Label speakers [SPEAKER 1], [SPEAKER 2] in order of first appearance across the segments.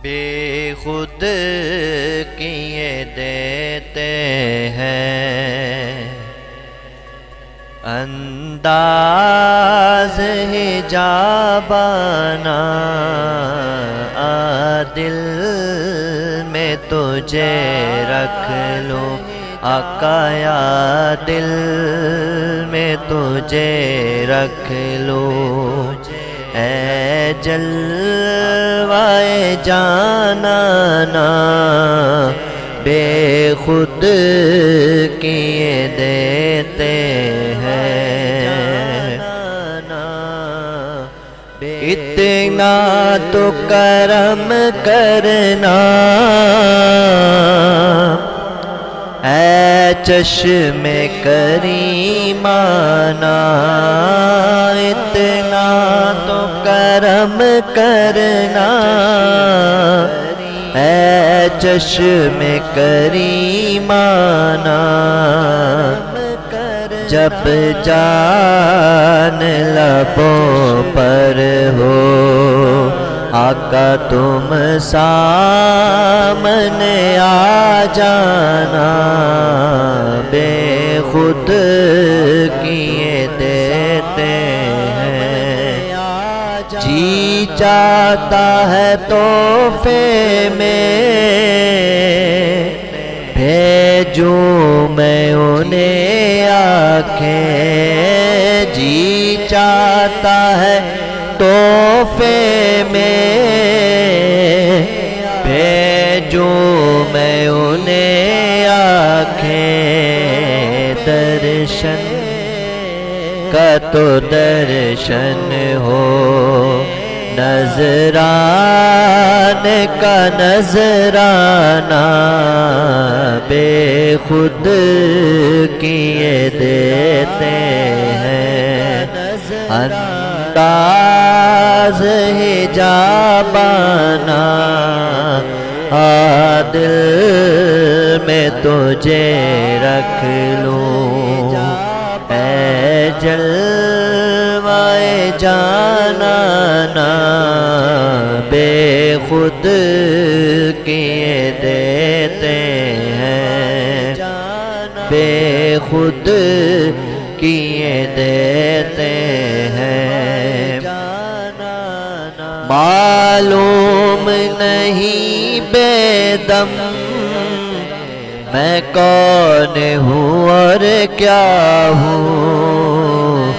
[SPEAKER 1] بے خود کیے دیتے ہیں، انداز حجابانہ دل میں تجھے رکھ لوں، آقا یا دل میں تجھے رکھ لوں، اے جلوائے جانانا بے خود کیے دیتے ہیں، اتنا تو کرم کرنا اے چشم کریمانہ، اتنا تو کرم کرنا اے چشم کریمانہ، جب جان لبوں پر ہو آقا تم سامنے آ جانا، بے خود کیے دیتے ہیں، جی چاہتا ہے تحفے میں بھیجوں میں انہیں آنکھیں، جی چاہتا ہے تحفے میں بھیجوں میں انہیں آنکھیں، درشن کا تو درشن ہو، نذرانے کا نذرانہ بے خود کیے دیتے ہیں، انداز حجابانہ دل میں تجھے رکھ لوں، اے جلوائے جانانا بے خود کیے دیتے ہیں، بے خود کیے دیتے ہیں، معلوم نہیں بے دم میں کون ہوں اور کیا ہوں،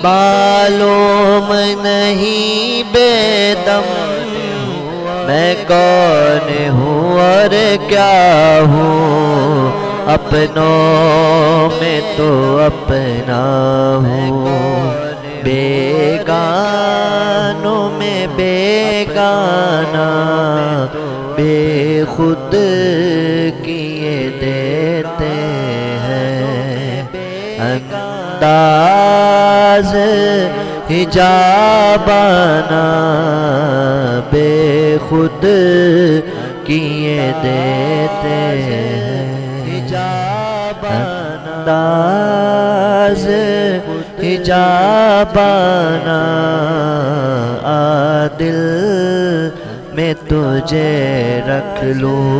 [SPEAKER 1] معلوم نہیں بے دم میں کون ہوں اور کیا ہوں، اپنوں میں تو اپنا ہوں، بیگانوں میں بیگانہ بے خود کیے دیتے ہیں، انداز حجابانہ بے خود کیے دیتے ہیں، انداز حجابانہ دل میں تجھے رکھ لوں۔